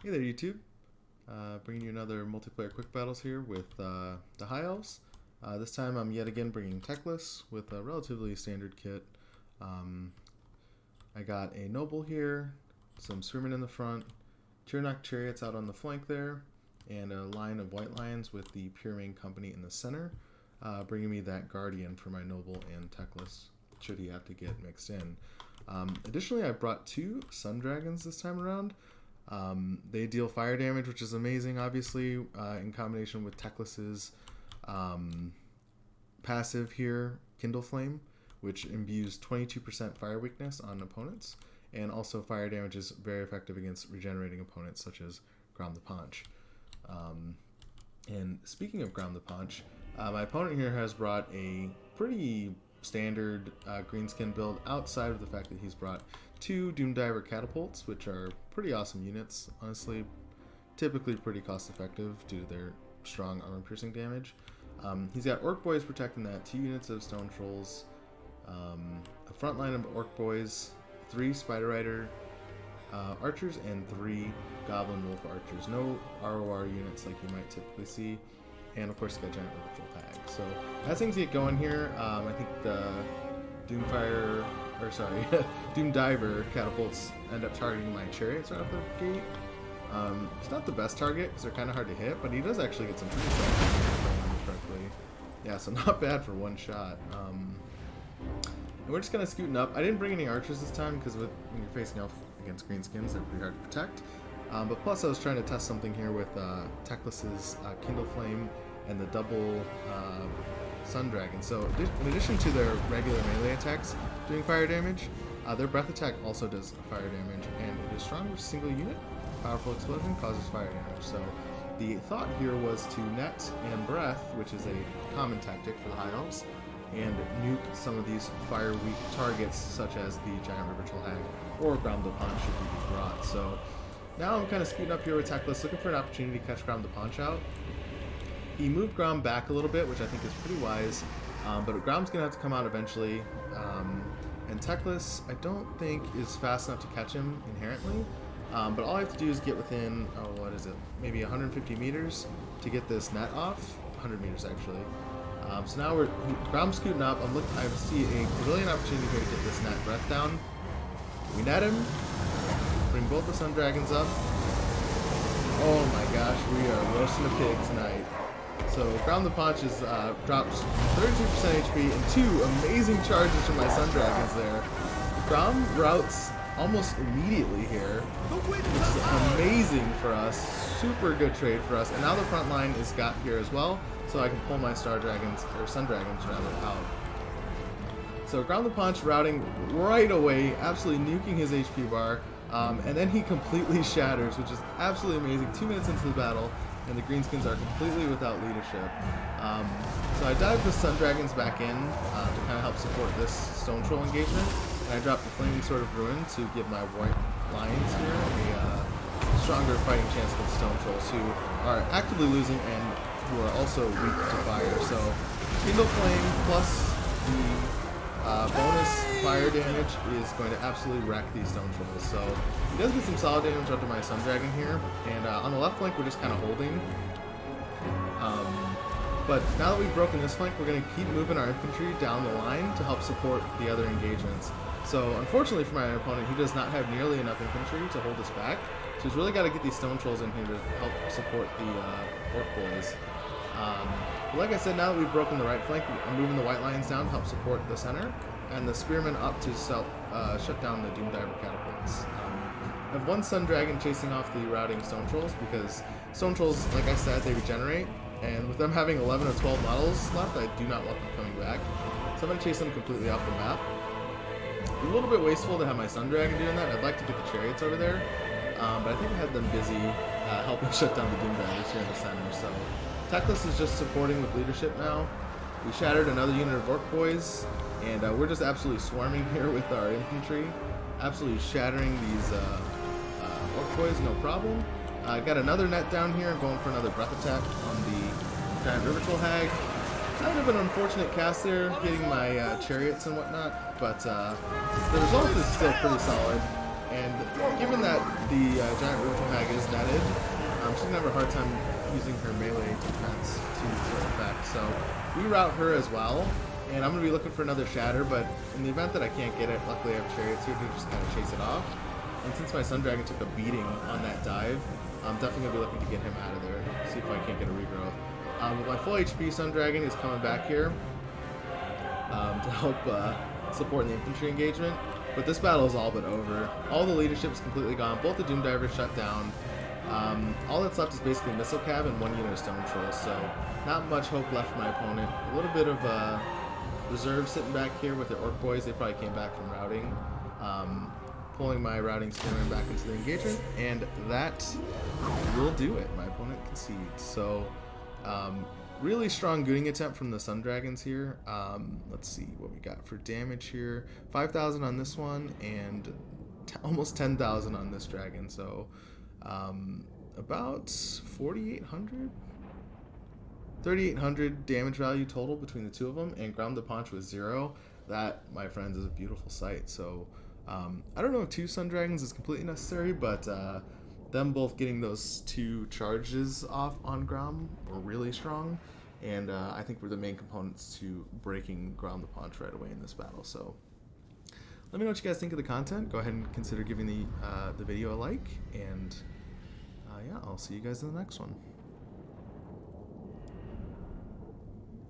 Hey there, YouTube. Bringing you another multiplayer quick battles here with the High Elves. This time I'm yet again bringing Techless with a relatively standard kit. I got a Noble here, some Spearmen in the front, Tyrannok Chariots out on the flank there, and a line of White Lions with the Pure Main Company in the center, bringing me that Guardian for my Noble and Techless, should he have to get mixed in. Additionally, I brought two Sun Dragons this time around. They deal fire damage, which is amazing, obviously, in combination with Techless's passive here, Kindle Flame, which imbues 22% fire weakness on opponents, and also fire damage is very effective against regenerating opponents, such as Grom the Paunch. And speaking of Grom the Paunch, my opponent here has brought a pretty standard greenskin build, outside of the fact that he's brought two Doomdiver catapults, which are pretty awesome units, honestly, typically pretty cost effective due to their strong armor piercing damage. He's got Orc Boys protecting that, 2 units of Stone Trolls, a front line of Orc Boys, 3 Spider Rider archers, and 3 Goblin Wolf archers. No ROR units like you might typically see. And of course, got Giant Orbital Tag. So as things get going here, I think the Doomdiver catapults end up targeting my chariots right off the gate. It's not the best target because they're kind of hard to hit, but he does actually get some pretty solid damage if I remember correctly. Yeah, so not bad for one shot. And we're just kind of scooting up. I didn't bring any archers this time because when you're facing off against greenskins, they're pretty hard to protect. But plus I was trying to test something here with Techless's Kindle Flame and the double Sun Dragon. So in addition to their regular melee attacks doing fire damage, their breath attack also does fire damage, and it is strong with a single unit. Powerful explosion causes fire damage. So the thought here was to net and breath, which is a common tactic for the High Elves, and nuke some of these fire weak targets such as the Giant River Troll Hag or Grom the Paunch should he be brought. So now I'm kind of scooting up here with Techless, looking for an opportunity to catch Grom the Paunch out. He moved Grom back a little bit, which I think is pretty wise, but Grom's going to have to come out eventually. And Techless, I don't think, is fast enough to catch him inherently, but all I have to do is get within, maybe 150 meters to get this net off, 100 meters actually. So now Grom's scooting up. I see a brilliant opportunity here to get this net breath down. We net him, bring both the Sun Dragons up. Oh my gosh, we are roasting a pig tonight. So Grom the Paunch is drops 32% HP and 2 amazing charges from my Sun Dragons there. Grom routes almost immediately here, which is amazing for us. Super good trade for us. And now the front line is got here as well, so I can pull my Sun Dragons out. So Grom the Paunch routing right away, absolutely nuking his HP bar, and then he completely shatters, which is absolutely amazing. 2 minutes into the battle, and the greenskins are completely without leadership. So I dived the Sun Dragons back in to kind of help support this Stone Troll engagement, and I dropped the Flaming Sword of Ruin to give my White Lions here a stronger fighting chance against Stone Trolls, who are actively losing and who are also weak to fire. So Kindle Flame plus the bonus fire damage is going to absolutely wreck these Stone Trolls. So he does get some solid damage onto my Sun Dragon here, and on the left flank we're just kind of holding. But now that we've broken this flank, we're going to keep moving our infantry down the line to help support the other engagements. So unfortunately for my opponent, he does not have nearly enough infantry to hold us back. So he's really got to get these Stone Trolls in here to help support the Orc Boys. But like I said, now that we've broken the right flank, I'm moving the White Lions down to help support the center, and the Spearmen up to shut down the Doomdiver catapults. I have one Sun Dragon chasing off the routing Stone Trolls, because Stone Trolls, like I said, they regenerate, and with them having 11 or 12 models left, I do not want them coming back. So I'm going to chase them completely off the map. A little bit wasteful to have my Sun Dragon doing that. I'd like to get the chariots over there, but I think I had them busy helping shut down the Doomdivers here in the center. So Techless is just supporting with leadership now. We shattered another unit of Orc Boys, and we're just absolutely swarming here with our infantry, absolutely shattering these Orc Boys, no problem. Got another net down here. I'm going for another breath attack on the Giant River Troll Hag. Kind of an unfortunate cast there, getting my chariots and whatnot, but the result is still pretty solid. And given that the giant Rubicon Hag is netted, she's going to have a hard time using her melee defense to effect. So we route her as well, and I'm going to be looking for another Shatter, but in the event that I can't get it, luckily I have Chariots here to just kind of chase it off. And since my Sun Dragon took a beating on that dive, I'm definitely going to be looking to get him out of there, see if I can't get a regrowth. With my full HP, Sun Dragon is coming back here to help support the infantry engagement. But this battle is all but over. All the leadership is completely gone. Both the Doom Divers shut down. All that's left is basically Missile Cab and 1 unit of Stone Trolls. So not much hope left for my opponent. A little bit of reserve sitting back here with their Orc Boys. They probably came back from routing. Pulling my routing spearman back into the engagement. And that will do it. My opponent concedes. So really strong gooning attempt from the Sun Dragons here. Let's see what we got for damage here. 5,000 on this one and almost 10,000 on this dragon. So about 4,800? 3,800 damage value total between the two of them, and Grom the Paunch was 0. That, my friends, is a beautiful sight. So I don't know if 2 Sun Dragons is completely necessary, but them both getting those 2 charges off on Grom were really strong, and I think were the main components to breaking Grom the Paunch right away in this battle. So let me know what you guys think of the content. Go ahead and consider giving the video a like, and yeah, I'll see you guys in the next one.